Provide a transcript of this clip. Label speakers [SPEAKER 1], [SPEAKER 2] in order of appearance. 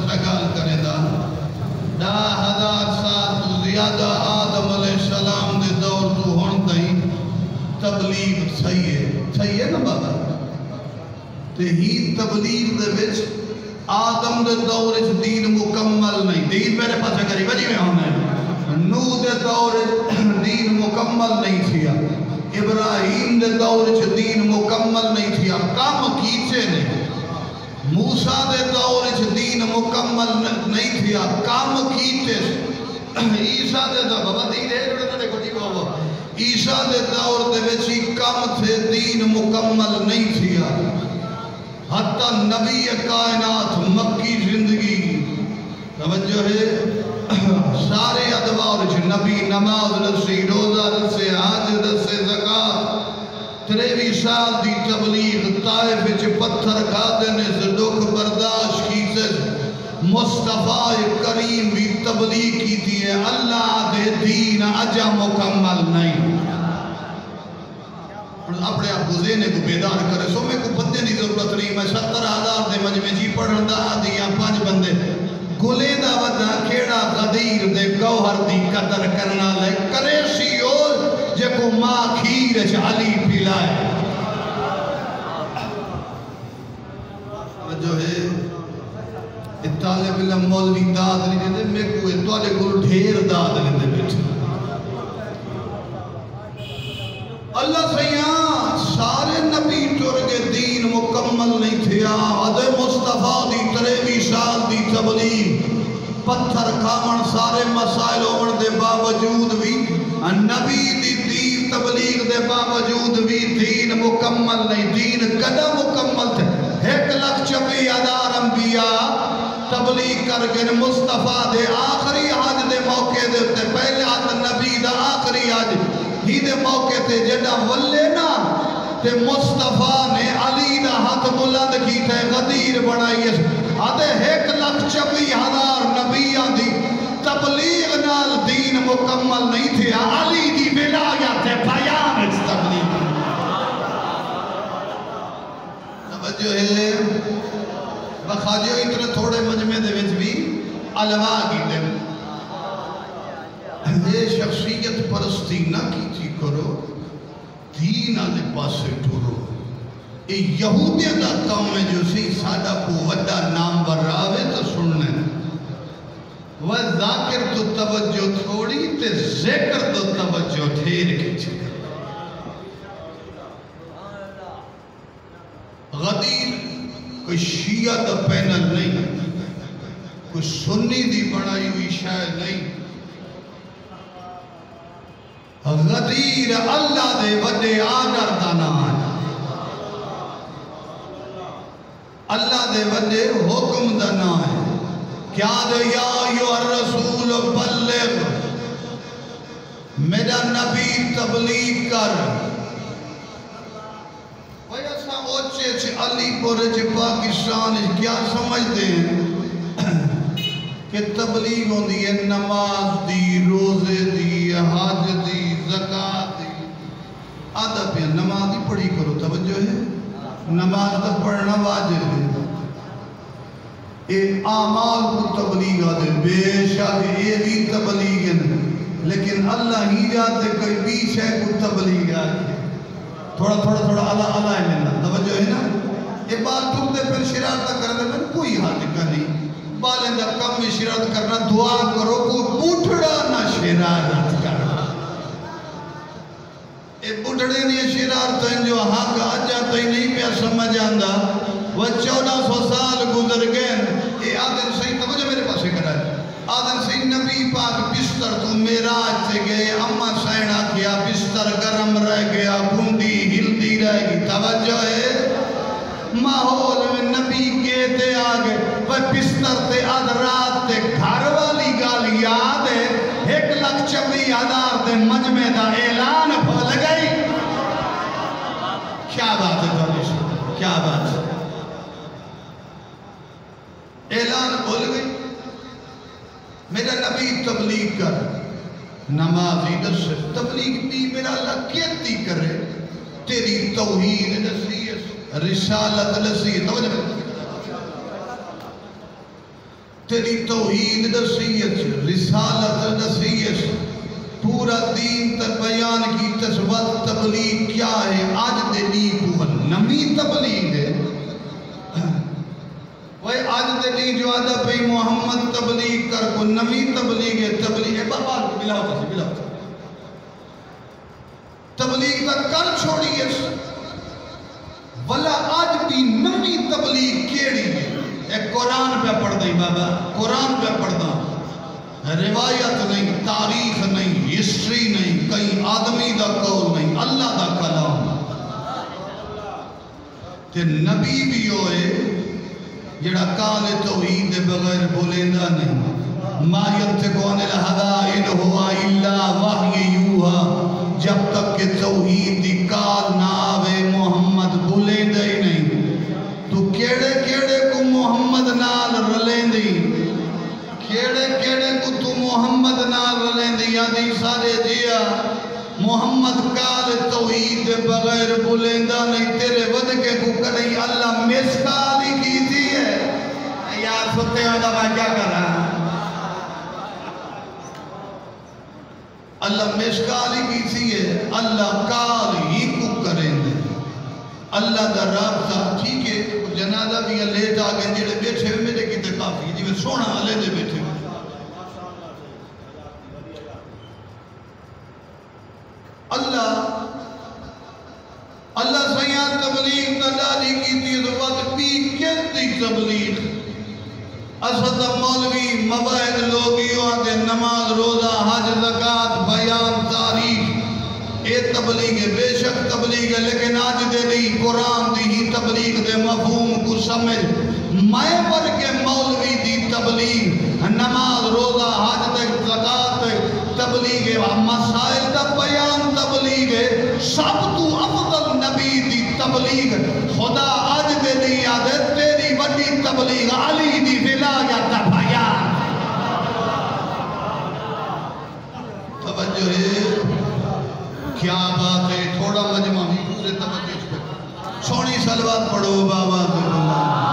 [SPEAKER 1] سگال کرے دا 10,000 سال تو زیادہ آدم علیہ السلام دے دور تو ہون تائیں تبلیغ صحیح ہے نا بابا تے ہی تبلیغ دے وچ آدم دے دور وچ دین مکمل نہیں دین میرے پاس کری وجی میں ہونا ہے نوح دے دور وچ دین مکمل نہیں تھیا ابراہیم دے دور وچ دین مکمل نہیں تھیا کام کیتے نے موسیٰ دے دور وچ دین مکمل نہیں تھیا کام کیتے عیسیٰ دے دور بابا دین ہے جڑے تے کو جی بابا عیسیٰ دے دور دے وچ کم تھے دین مکمل نہیں تھیا حتی نبی کائنات مکی زندگی توجہ ہے سارے ادوار نبی نماز رسے روزہ رسے حج رسے زکاة 23 سال دی تبلیغ طائف وچ پتھر کھادے نے دکھ برداشت کیتے مصطفیٰ کریم بھی تبلیغ کی تھی ہے اللہ دے دین اجا مکمل نہیں اپنے آپ کو ذہنے کو بیدار کرے سو میں کو بندے نہیں ضرورت نہیں میں 70,000 دے مجھ میں جی پڑھن دا دیا 5 بندے گلے دا ودا کھیڑا غدیر دے گوہر دی قدر کرنا لے کرے سی اور جے کو ماں کھیر علی پلائے جو ہے طالب علم مولوی داد نہیں دے میں کو توالے کو ڈھیر داد نہیں دے بیٹھے اللہ سیاں سارے نبی ٹرگے دین مکمل نہیں تھیا عدے مصطفیٰ دی 23 سال دی تبلیغ پتھر کھامن سارے مسائل ہومن دے باوجود بھی نبی دی دین تبلیغ دے باوجود بھی دین مکمل نہیں دین کدہ مکمل تھے 1,24,000 انبیاء تبلیغ کر کے مصطفیٰ دے آخری حج دے موقع دے تے پہلے آت نبی دا آخری حج ہی دے موقع تے جڑا ولے نا تے مصطفیٰ نے علی دا ہاتھ بلند کی تے غدیر بنائی آدھے 1,24,000 نبیاں دی تبلیغ نال دین مکمل نہیں تھے علی دی ولایت بیان اس تبلیغ توجہ ہے بخاجیو اتنے تھوڑے مجمع دے وچ بھی علماء کی دن یہ شخصیت پرستی نہ کیتی کرو دین آلے پاسے ٹورو یہ یہودیہ دا کام میں جو سی سادہ کو وڈا نام براوے تو سننے وہ ذاکر تو توجہ تھوڑی تے ذکر تو توجہ ٹھیر کے چھکر غدیر کوئی شیعہ دا پینل نہیں کوئی سنی دی بڑھائی ہوئی شاید نہیں غدیر اللہ دے وڈے آگر دانا ہے اللہ دے وڈے حکم دانا ہے کیا دے یا ایوہ الرسول بلغ میرا نبی تبلیغ کر ویسا اوچے چھے علی پورے چھے پاکستان کیا سمجھتے ہیں کہ تبلیغ ہوں دی نماز دی روزے دی حج دی زکاة دی آدھا پہ نماز دی پڑھی کرو توجہ ہے نماز تو پڑھنا واجب ہے اے اعمال کو تبلیغ آدھے بے شک یہ بھی تبلیغ ہے لیکن اللہ ہی جاتے کوئی بیچ ہے کو تبلیغ آدھے تھوڑا اللہ ملنا توجہ ہے نا یہ بات ٹوٹے پھر شرارتہ کرنے میں کوئی حد کا نہیں بالندہ کم میں شرارت کرنا دعا کرو کوئی بوٹھڑا نہ شرارت کرنا اے بوٹھڑے نہیں شرارت ہیں جو حق آجا تو ہی نہیں پیا سمجھ آندہ وہ 1400 سال گزر گئے اے آدھن صحیح توجہ میرے پاسے کرا ہے آدھن صحیح نبی پاک بستر تو میراج سے گئے اممہ سینہ کیا بستر گرم رہ گیا گھنڈی ہلدی رہ گی توجہ ہے ماحول میں نبی کہتے آگے وہ بستر تے آدھ رات تے گھر والی گال یاد ہے 1,24,000 دے مجمع دا اعلان بھول گئی کیا بات ہے دونیش کیا بات ہے اعلان بھول گئی میرا نبی تبلیغ کر نمازی دس تبلیغ بھی میرا اللہ کیتی کرے تیری توحید نصیح رسالت نصیح توجہ تیری توحید دسیت رسالت دسیت پورا دین تر بیان کی تسبت تبلیغ کیا ہے آج دے لی کو نمی تبلیغ ہے وہ آج دے لی جو آدھا پہ محمد تبلیغ کر کو نمی تبلیغ ہے تبلیغ ہے بابا بلاو تسی تبلیغ تا کر چھوڑی ہے ولا آج بھی نمی تبلیغ کیڑی ہے ایک قرآن پہ پڑھ دیں بابا قرآن پہ پڑھ دیں روایت نہیں تاریخ نہیں ہسٹری نہیں کہیں آدمی دا قول نہیں اللہ دا کلام تے نبی بھی ہوئے جڑا کال توحید دے بغیر بولیندہ نہیں ما ینطقو عن الہوی ان ہوا الا وحی یوحا جب تک کہ توحید دی کال نہ آوے محمد بولیندہ ہی نہیں تو کیڑے کیڑے کو محمد نال رلیندی کیڑے کیڑے کو تو محمد نال رلیندی یادی سارے جیا محمد کال توحید دے بغیر بولیندہ نہیں تیرے ودکے کو کریں اللہ مسکالی کی تھی ہے یار ستے ہو دا میں کیا کر رہا ہے اللہ مسکالی کی تھی ہے اللہ کال ہی کو کریں دے اللہ دا رابطہ ٹھیک ہے جنازہ بھی لیٹ آگئے جڑے بیٹھے ہوئے میرے کی تے کافی جی میں سونا والے دے بیٹھے ہوئے اللہ سیاں تبلیغ نداری کی تھی تو وقت بھی کہتی تبلیغ اسد مولوی مواہد لوگیوں آتے نماز روزہ حج زکاة بیان تاریخ اے تبلیغ ہے بے شک تبلیغ ہے لیکن آج دے دی قرآن دی ہی تبلیغ دے مفہوم کو سمجھ میں پر کے مولوی دی تبلیغ نماز روزہ حج زکاة تبلیغ ہے مسائل دا بیان تبلیغ ہے سب تو افضل نبی دی تبلیغ خدا آج دے دی یاد ہے تیری وڈی تبلیغ علی دی ولایت دا بیان توجہ ہے کیا بات ہے تھوڑا مجمع بھی پورے توجہ پہ سونی سلوات پڑھو بابا